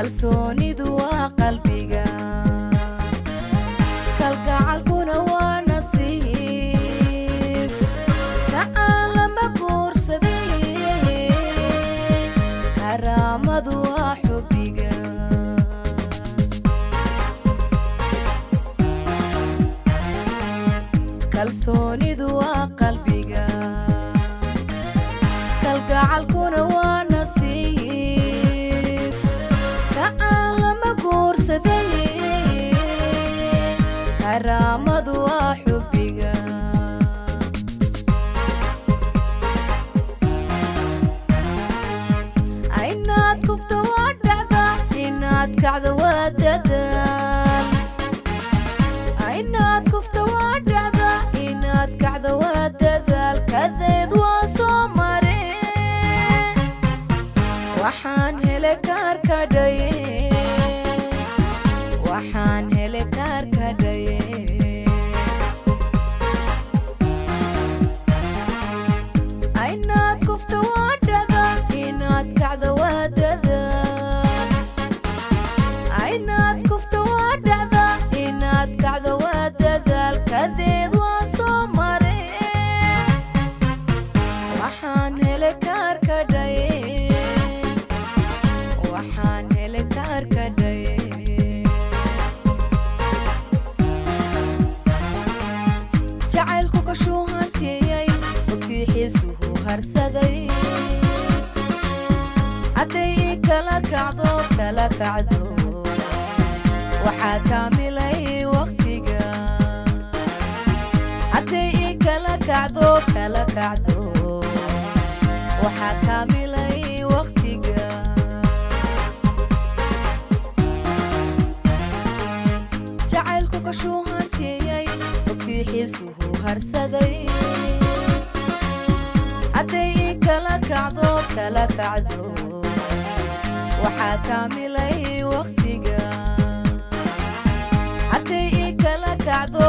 kalsoonidu waa qalbiga kalgacalkuna waa nasiib kacaalama guursaday karaamadu waa xubbiga kalsoonidu waa qalbiga kalgacalkuna waa nasiib kacaalama guursaday karaamadu waa xubbiga inaad kufta waa dhacda inaad kacda waa dadaal inaad kufta waa dhacda inaad kacda waa dadaal kadeed waa soo mare waxaan hele kaarka dhaye waxaan hele kaarka dhaye inaad kufta waa dhacda inaad kacda waa dadaal inaad kufta waa dhacda inaad kacda waa dadaal kadeed waa soo mare waxaan hele kaarka dhaye waxaan hele kaarka dhaye jacaylku kashuu hantiyey ogtiixiisuhu harsaday hadday ii kala kacdo waxaa kaamilay waqtiga hadday ii kala kacdo waxaa kaamilay waqtiga jacaylku kashuu hantiyey ogtiixiisuhu harsaday hadday ii kala kacdo waxaa kaamilay waqtiga hadday ii kala kacdo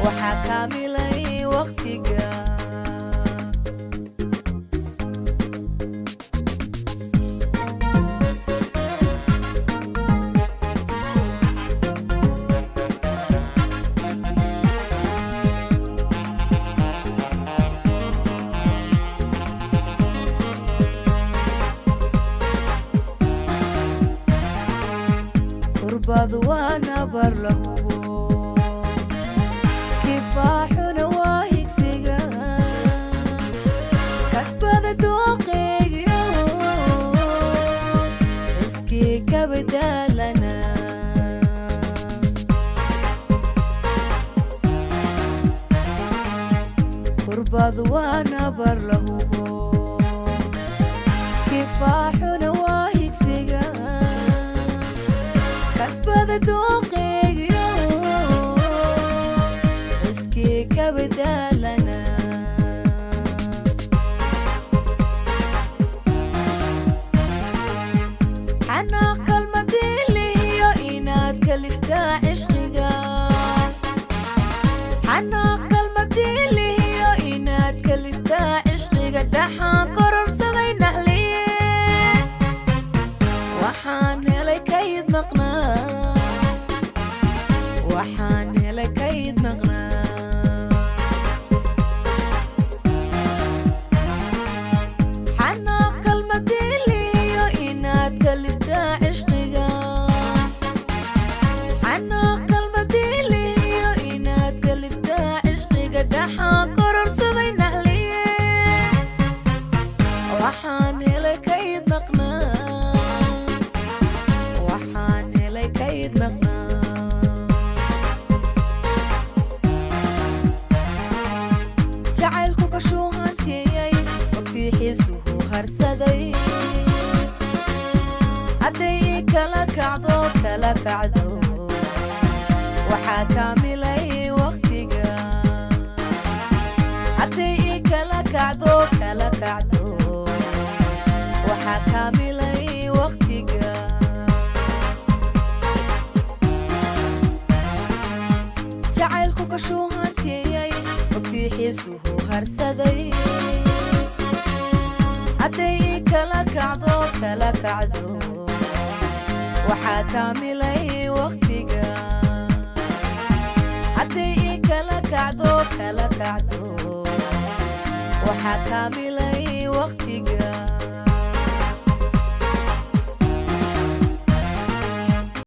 waxaa kaamilay waqtiga kurbadu waa nabar la hubo kifaaxuna waa higsiga kasbada dooqeegiyo iskii ka badaalana kurbadu waa nabar la hubo kifaaxuna waa higsiga kasbada dooqeegiyo iskii ka badaalana xanaaq kalmadiilihiyo inaad kaliftaa cishqiga xanaaq kalmadiilihiyo inaad kaliftaa cishqiga dhaxaan kororsaday naxliye waxaan helay kayd maqnaa waxaan helay kayd maqnaa xanaaq kalmadiilihiyo inaad kaliftaa cishqiga xanaaq kalmadiilihiyo inaad kaliftaa cishqiga dhaxaan kororsaday naxliye waxaan helay kayd maqnaa jacaylku kashuu hantiyey ogtiixiisuhu harsaday hadday ii kala kacdo waxaa kaamilay waqtiga hadday ii kala kacdo waxaa kaamilay waqtiga jacaylku kashuu hantiyey ogtiixiisuhu harsaday hadday ii kala kacdo waxaa kaamilay waqtiga hadday ii kala kacdo waxaa kaamilay waqtiga